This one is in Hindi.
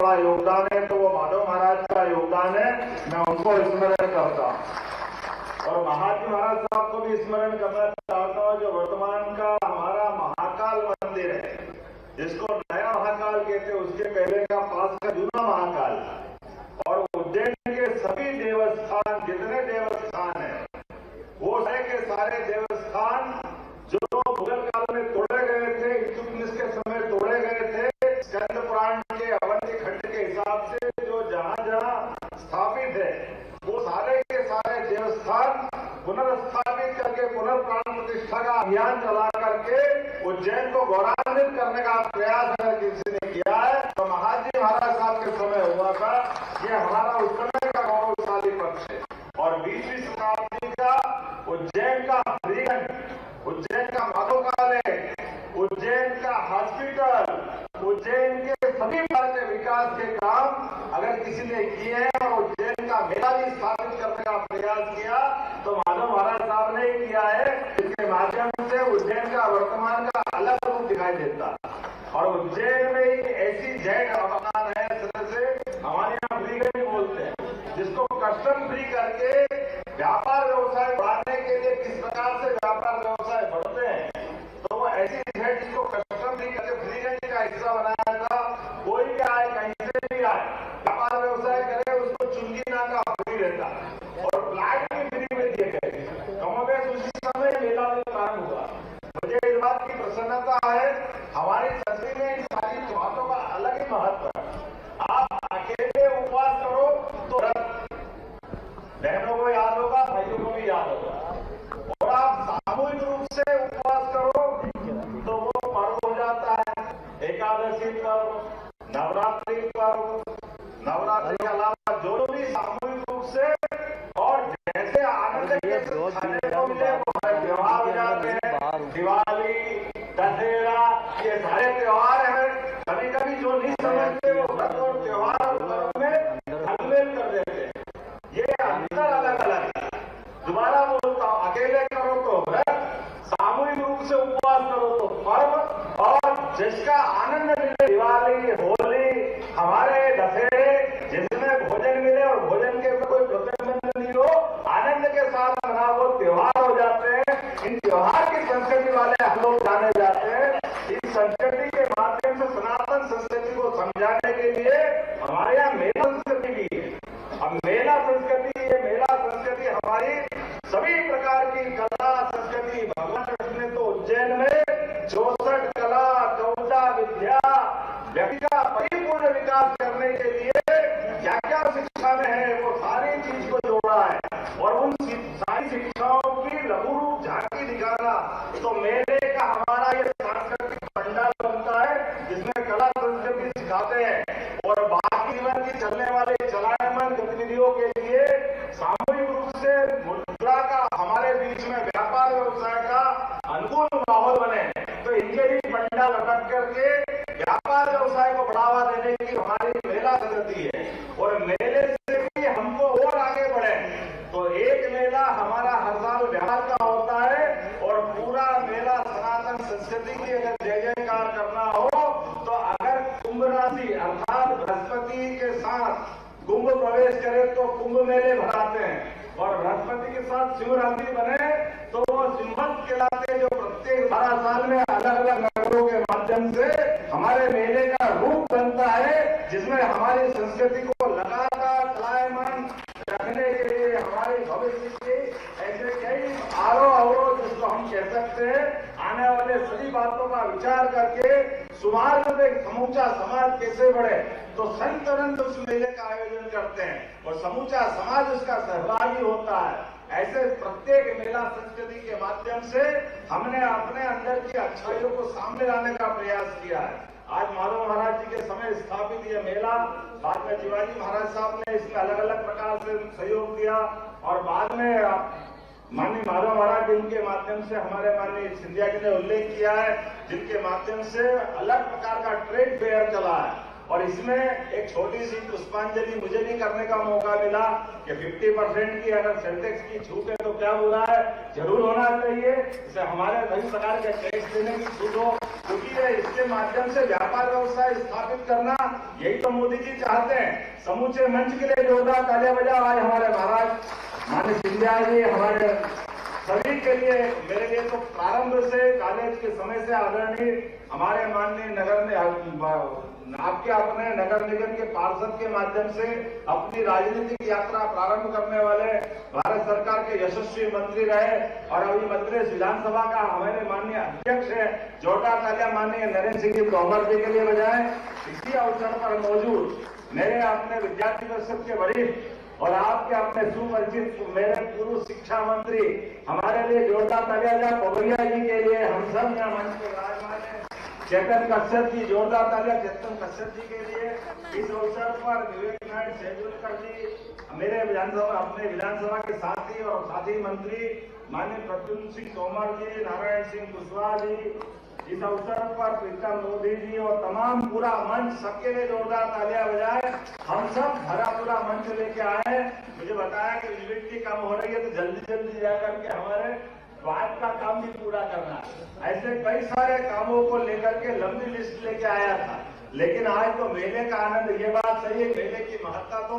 बड़ा योगदान है, तो वो माधव महाराज का योगदान है। मैं उनको स्मरण करता हूं और महाजी महाराज साहब को भी स्मरण करना चाहता हूं, जो वर्तमान का हमारा महाकाल मंदिर है, जिसको नया महाकाल कहते हैं, उसके पहले का पास का जूना महाकाल, और उज्जैन के सभी देवस्थान, जितने देवस्थान है, वो सारे के सारे देवस्थान जो मुगल काल में तोड़े गए थे, इल्तुतमिश के समय तोड़े गए थे, स्कंद पुराण के अवंती खंड के हिसाब से जो जहां जहां स्थापित है, वो सारे के सारे देवस्थान पुनर्स्थापित करके पुनर्प्राण प्रतिष्ठा का अभियान चला करके उज्जैन को गौरवान्वित करने का प्रयास अगर किसी ने किया है तो महाजी महाराज साहब के समय हुआ था। ये हमारा उस समय का गौरवशाली पक्ष है। और 20वीं शताब्दी का उज्जैन का हरिगंज, उज्जैन का माधवकालय, उज्जैन का हॉस्पिटल, उज्जैन के सभी प्रकार के विकास के काम अगर किसी ने किए हैं और उज्जैन का मेला भी स्थापित करने का प्रयास किया तो माधव महाराज साहब ने ही किया है। इसके माध्यम से उज्जैन का वर्तमान का अलग रूप दिखाई देता। और उज्जैन में एक ऐसी जैन अवदान है, से हमारे यहाँ फ्री बोलते हैं, जिसको कस्टम फ्री करके व्यापार व्यवसाय बढ़ाने के लिए किस प्रकार से व्यापार व्यवसाय बढ़ते हैं, तो वो ऐसी जगह जिसको कस्टम फ्री करके फ्रीगंज का हिस्सा बनाया था। कोई भी आए, कहीं से भी आए, व्यापार व्यवसाय करे, उसको चुंगी नाका फ्री रहता और फ्लैट भी फ्री में दिए गए। कमोबेश उसी समय मेला में प्रारंभ हुआ। मुझे इस बात की प्रसन्नता है, हमारी संस्कृति में इन सारी बातों का अलग ही महत्व है। आप अकेले उपवास करो तो बहनों को याद होगा, भाइयों को भी याद होगा, और आप सामूहिक रूप से उपवास करो तो वो पर्व हो जाता है। एकादशी पर्व, नवरात्रि पर्व, नवरात्रि के अलावा जो भी सामूहिक रूप से और जैसे आनंद के खाने को मिले वो त्योहार हो जाते हैं। दिवाली, दशहरा, ये सारे त्योहार हैं। कभी कभी जो नहीं समझते वो व्रत और त्योहार और पर्व में तालमेल कर देते हैं। ये अंतर अलग अलग है। दोबारा बोलता हूं, अकेले करो तो व्रत, सामूहिक रूप से उपवास करो तो पर्व, और जिसका आनंद मिले, दिवाली, होली, हमारे दशहरे, जिसमें भोजन मिले और भोजन के कोई प्रतिबंध नहीं हो, आनंद के साथ मना, वो त्योहार हो जाते हैं। इन त्योहार की संस्कृति वाले हम लोग जाने जाते हैं। इस संस्कृति के माध्यम से सनातन संस्कृति को समझाने के लिए हमारे यहाँ मेला संस्कृति भी है। अब मेला संस्कृति, ये मेला संस्कृति हमारी सभी प्रकार की कला संस्कृति, भगवान कृष्ण ने तो उज्जैन में 64 कला, 14 विद्या, व्यक्ति का परिपूर्ण विकास करने के लिए क्या क्या शिक्षा में है, वो सारी चीज को जोड़ा है। और उन सारी शिक्षाओं की लघु रूप झांकी दिखाना, तो मेले का हमारा ये सांस्कृतिक पंडाल बनता है, जिसमें कला संस्कृति सिखाते हैं। और बाकी जीवन की चलने वाले चलायमान गतिविधियों के लिए सामूहिक रूप से मुद्रा का, हमारे बीच में व्यापार व्यवसाय का अनुकूल माहौल बने, तो इनके भी पंडाल रख करके व्यापार व्यवसाय को बढ़ावा देने की हमारी मेला संस्कृति है। और मेले से भी हमको और आगे बढ़े, तो एक मेला हमारा हर साल बिहार का होता है, और पूरा मेला सनातन संस्कृति की अगर जय जयकार करना हो तो अगर कुंभ राशि अर्थात बृहस्पति के साथ कुंभ प्रवेश करे तो कुंभ मेले भराते हैं, और बृहस्पति के साथ सिंह राशि बने तो वो सिंहस्थ कहलाते, जो प्रत्येक 12 साल में अलग अलग नगरों के माध्यम से हमारे मेले का रूप बनता है, जिसमें हमारी संस्कृति को लगातार चलायमान रखने के लिए हमारे भविष्य के ऐसे कई आरोह अवरोध, जिसको हम कह सकते हैं, आने वाले सभी बातों का विचार करके सुमार्ग में समूचा समाज कैसे बढ़े, तो संत अनंत उस मेले का आयोजन करते हैं और समूचा समाज उसका सहभागी होता है। ऐसे प्रत्येक मेला संस्कृति के माध्यम से हमने अपने अंदर की अच्छाइयों को सामने लाने का प्रयास किया है। आज माधव महाराज जी के समय स्थापित ये मेला, बाद में शिवाजी महाराज साहब ने इसमें अलग अलग प्रकार से सहयोग दिया, और बाद में माननीय माधव महाराज जिनके माध्यम से हमारे माननीय सिंधिया जी ने उल्लेख किया है, जिनके माध्यम से अलग प्रकार का ट्रेड फेयर चला है। और इसमें एक छोटी सी पुष्पांजलि मुझे भी करने का मौका मिला कि 50% की अगर सेंसेक्स की छूट है तो क्या बुरा है, जरूर होना चाहिए। इसे हमारे कई प्रकार के टैक्स देने की छूट हो, क्योंकि इसके माध्यम से व्यापार व्यवसाय स्थापित करना यही तो मोदी जी चाहते हैं। समूचे मंच के लिए जोरदार तालियां बजाओ। आज हमारे महाराज माननीय सिंधिया जी हमारे सभी के लिए, मेरे लिए तो प्रारंभ से कॉलेज के समय से आदरणीय हमारे माननीय नगर में आपके अपने नगर निगम के पार्षद के माध्यम से अपनी राजनीतिक यात्रा प्रारंभ करने वाले भारत सरकार के यशस्वी मंत्री रहे और अभी मद्रास विधानसभा का हमारे माननीय अध्यक्ष है। जोरदार तालियां माननीय नरेंद्र सिंह जी तोमर जी के लिए बजाएं। इसी अवसर पर मौजूद मेरे अपने विद्यार्थी परिषद के वरिष्ठ और आपके अपने सुपरिचित मेरे पूर्व शिक्षा मंत्री हमारे लिए जोरदार तालियां जाए पवरिया जी के लिए। हम सब यहाँ मंच पे विराजमान है। चेतन कश्यप जी, जोरदार तालियां चेतन कश्यप जी के लिए। इस अवसर पर विवेक नारायण शेजवलकर जी मेरे विधानसभा अपने विधानसभा के साथी और साथी मंत्री माननीय प्रद्युम्न सिंह तोमर जी, नारायण सिंह कुशवाहा जी, इस अवसर पर प्रीतम मोदी जी और तमाम पूरा मंच, सबके लिए जोरदार तालियां बजाए। हम सब भरा पूरा मंच लेके आए। मुझे बताया कि विजिबिलिटी कम हो रही है तो जल्दी जल्दी जाकर के हमारे बाद का काम भी पूरा करना है। ऐसे कई सारे कामों को लेकर के लंबी लिस्ट लेके आया था, लेकिन आज तो मेले का आनंद, ये बात सही है, मेले की महत्ता तो